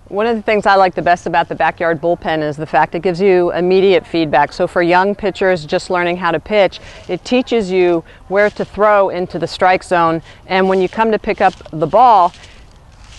One of the things I like the best about the backyard bullpen is the fact it gives you immediate feedback. So for young pitchers just learning how to pitch, it teaches you where to throw into the strike zone. And when you come to pick up the ball,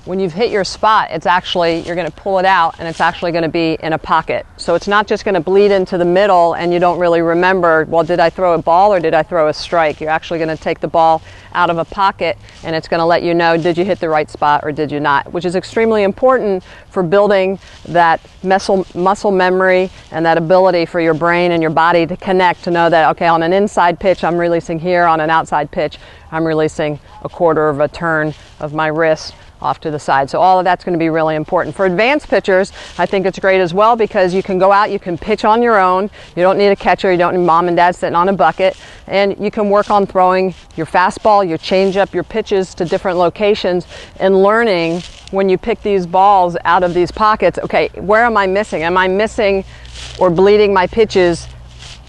when you've hit your spot, it's actually, you're going to pull it out and it's actually going to be in a pocket. So it's not just going to bleed into the middle and you don't really remember, well, did I throw a ball or did I throw a strike? You're actually going to take the ball out of a pocket and it's going to let you know, did you hit the right spot or did you not? Which is extremely important for building that muscle memory and that ability for your brain and your body to connect, to know that, okay, on an inside pitch, I'm releasing here. On an outside pitch, I'm releasing a quarter of a turn of my wrist off to the side. So all of that's going to be really important. For advanced pitchers, I think it's great as well because you can go out, you can pitch on your own. You don't need a catcher, you don't need mom and dad sitting on a bucket, and you can work on throwing your fastball, your changeup, your pitches to different locations and learning when you pick these balls out of these pockets, okay, where am I missing? Am I missing or bleeding my pitches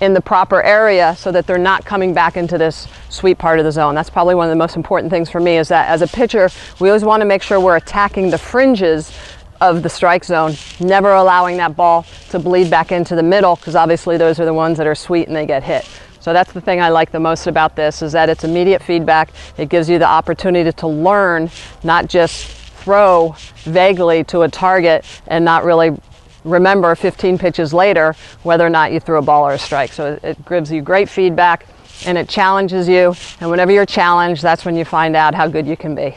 in the proper area so that they're not coming back into this sweet part of the zone? That's probably one of the most important things for me, is that as a pitcher, we always want to make sure we're attacking the fringes of the strike zone, never allowing that ball to bleed back into the middle, because obviously those are the ones that are sweet and they get hit. So that's the thing I like the most about this, is that it's immediate feedback. It gives you the opportunity to learn, not just throw vaguely to a target and not really remember 15 pitches later whether or not you threw a ball or a strike. So it gives you great feedback and it challenges you, and whenever you're challenged, that's when you find out how good you can be.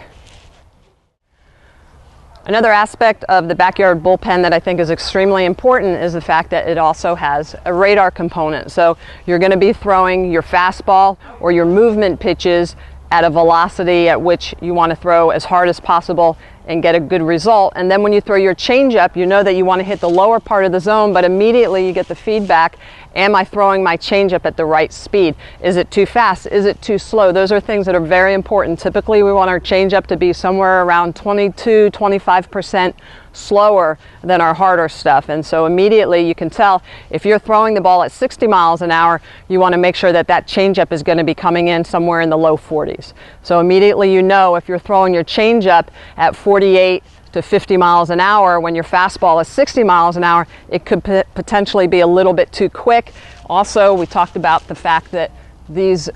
Another aspect of the backyard bullpen that I think is extremely important is the fact that it also has a radar component. So you're going to be throwing your fastball or your movement pitches at a velocity at which you want to throw as hard as possible and get a good result. And then when you throw your changeup, you know that you want to hit the lower part of the zone, but immediately you get the feedback, am I throwing my changeup at the right speed? Is it too fast? Is it too slow? Those are things that are very important. Typically we want our changeup to be somewhere around 22-25% slower than our harder stuff. And so immediately you can tell if you're throwing the ball at 60 miles an hour, you want to make sure that that changeup is going to be coming in somewhere in the low 40s. So immediately you know if you're throwing your changeup at 48 to 50 miles an hour when your fastball is 60 miles an hour, it could potentially be a little bit too quick. Also, we talked about the fact that these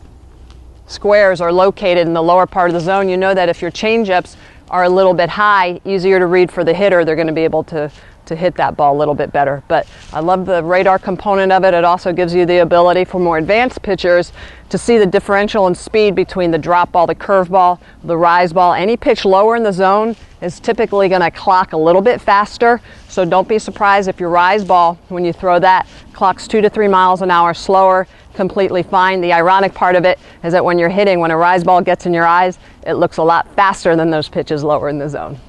squares are located in the lower part of the zone. You know that if your changeups are a little bit high, easier to read for the hitter, they're going to be able to hit that ball a little bit better. But I love the radar component of it. It also gives you the ability for more advanced pitchers to see the differential in speed between the drop ball, the curve ball, the rise ball. Any pitch lower in the zone is typically going to clock a little bit faster. So don't be surprised if your rise ball, when you throw that, clocks 2 to 3 miles an hour slower. Completely fine. The ironic part of it is that when you're hitting, when a rise ball gets in your eyes, it looks a lot faster than those pitches lower in the zone.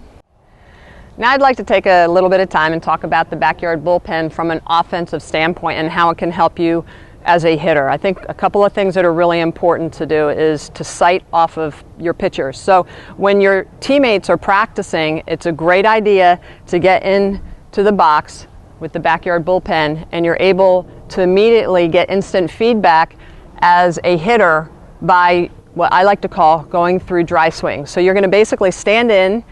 Now I'd like to take a little bit of time and talk about the backyard bullpen from an offensive standpoint and how it can help you as a hitter. I think a couple of things that are really important to do is to sight off of your pitchers. So when your teammates are practicing, it's a great idea to get into the box with the backyard bullpen and you're able to immediately get instant feedback as a hitter by what I like to call going through dry swings. So you're going to basically stand in,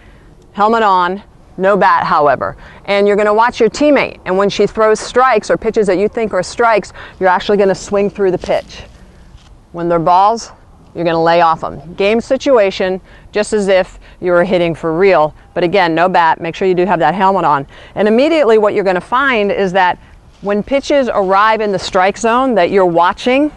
helmet on, no bat, however, and you're going to watch your teammate, and when she throws strikes or pitches that you think are strikes, you're actually going to swing through the pitch. When they're balls, you're going to lay off them. Game situation, just as if you were hitting for real, but again, no bat. Make sure you do have that helmet on. And immediately what you're going to find is that when pitches arrive in the strike zone that you're watching,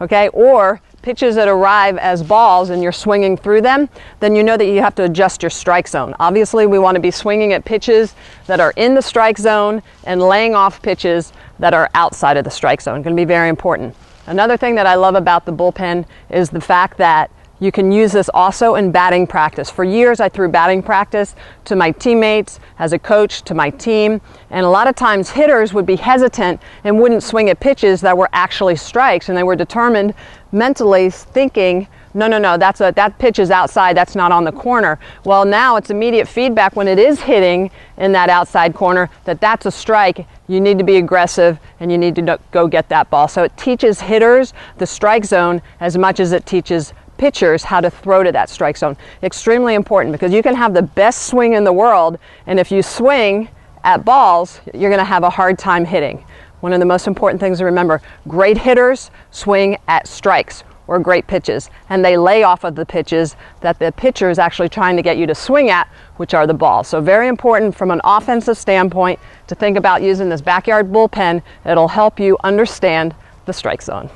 okay, or pitches that arrive as balls and you're swinging through them, then you know that you have to adjust your strike zone. Obviously, we want to be swinging at pitches that are in the strike zone and laying off pitches that are outside of the strike zone. It's going to be very important. Another thing that I love about the bullpen is the fact that you can use this also in batting practice. For years, I threw batting practice to my teammates, as a coach, to my team, and a lot of times hitters would be hesitant and wouldn't swing at pitches that were actually strikes, and they were determined mentally thinking, no, that pitch is outside, that's not on the corner. Well, now it's immediate feedback when it is hitting in that outside corner that that's a strike. You need to be aggressive and you need to go get that ball. So it teaches hitters the strike zone as much as it teaches pitchers how to throw to that strike zone. Extremely important, because you can have the best swing in the world, and if you swing at balls, you're going to have a hard time hitting. One of the most important things to remember, great hitters swing at strikes or great pitches, and they lay off of the pitches that the pitcher is actually trying to get you to swing at, which are the balls. So very important from an offensive standpoint to think about using this backyard bullpen. It'll help you understand the strike zone.